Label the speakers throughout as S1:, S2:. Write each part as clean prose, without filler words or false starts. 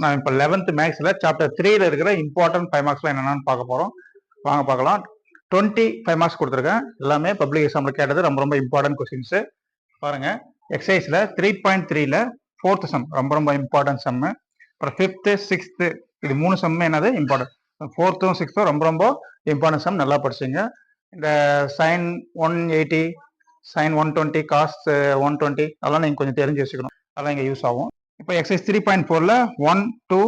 S1: நான் இப்போ 11th மேக்ஸில் சாப்டர் 3ல இருக்கிற இம்பார்ட்டன்ட் 5 மார்க்ஸ்லாம் என்னென்னு பார்க்க போகிறோம். வாங்க பார்க்கலாம். 25 மார்க்ஸ் கொடுத்துருக்கேன். எல்லாமே பப்ளிக் எக்ஸாமில் கேட்டது ரொம்ப ரொம்ப இம்பார்ட்டன்ட் கொஸ்டின்ஸு. பாருங்க, எக்ஸசைஸில் 3.3ல 4th சம் ரொம்ப ரொம்ப இம்பார்ட்டன்ட் சம்மு. அப்புறம் 5th 6th இது 3 சம்மே என்னது இம்பார்ட்டன்ட். 4th 6th ரொம்ப ரொம்ப இம்பார்ட்டன்ட் சம். நல்லா படிச்சுங்க. இந்த sin 180 sin 120 cos 120 அதெல்லாம் நீங்கள் கொஞ்சம் தெரிஞ்சு வச்சுக்கணும். அதெல்லாம் இங்கே யூஸ் ஆகும். இப்போ எக்ஸசைஸ் 3.4ல 1 2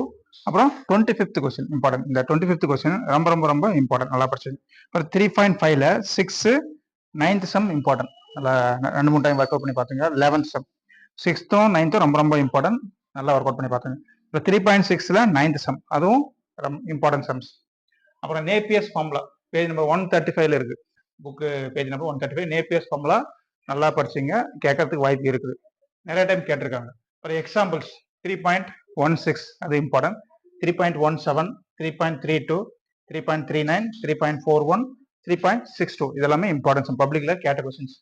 S1: அப்புறம் 25th கொஸ்டின் இம்பார்ட்டன்ட். இந்த 25th கொஸ்டின் ரொம்ப ரொம்ப ரொம்ப இம்பார்ட்டன்ட். நல்லா படிச்சுங்க. அப்புறம் 3.5ல 6 9th சம் இம்பார்ட்டன்ட். நல்லா 2-3 டைம் ஒர்க் அவுட் பண்ணி பார்த்துங்க. 11th சம் 6th 9th ரொம்ப ரொம்ப இம்பார்ட்டன்ட். நல்லா ஒர்க் அவுட் பண்ணி பார்த்துங்க. இப்போ 3.6ல 9th சம் அதுவும் இம்பார்ட்டன்ட் சம்ஸ். அப்புறம் நேப்பியர்ஸ் ஃபார்முலா பேஜ் நம்பர் 135ல இருக்கு. புக்கு பேஜ் நம்பர் 135 நேப்பியர்ஸ் ஃபார்முலா நல்லா படிச்சுங்க. கேட்கறதுக்கு வாய்ப்பு இருக்குது. நிறைய டைம் கேட்டிருக்காங்க. ஒரு எக்ஸாம்பிள்ஸ் 3.16 அது இம்பார்ட்டன்ட். 3.17 3.32 3.39 3.41 3.62 இதெல்லாமே இம்பார்ட்டன்ஸ் பப்ளிக்ல கேட்ட கொஸ்டின்ஸ்.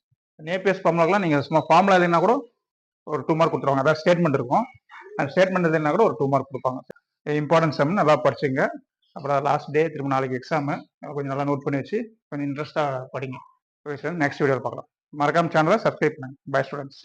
S1: நேப்பியர்ஸ் ஃபார்முலாக்கெல்லாம் நீங்க சும்மா ஃபார்முலா இல்லைன்னா கூட ஒரு 2 மார்க் கொடுத்துருவாங்க. அதாவது ஸ்டேட்மெண்ட் இருக்கும். அந்த ஸ்டேட்மெண்ட் இல்லைன்னா கூட ஒரு 2 மார்க் கொடுப்பாங்க. இம்பார்ட்டன்ஸ் சம் நல்லா படிச்சுங்க. அப்புறம் லாஸ்ட் டே திரும்ப நாளைக்கு எக்ஸாமு கொஞ்சம் நல்லா நோட் பண்ணி வச்சு கொஞ்சம் இன்ட்ரெஸ்டாக படிங்க. நெக்ஸ்ட் வீடியோவில் பார்க்கலாம். மறக்காம சேனலை சப்ஸ்கிரைப் பண்ணுங்க. Bye students.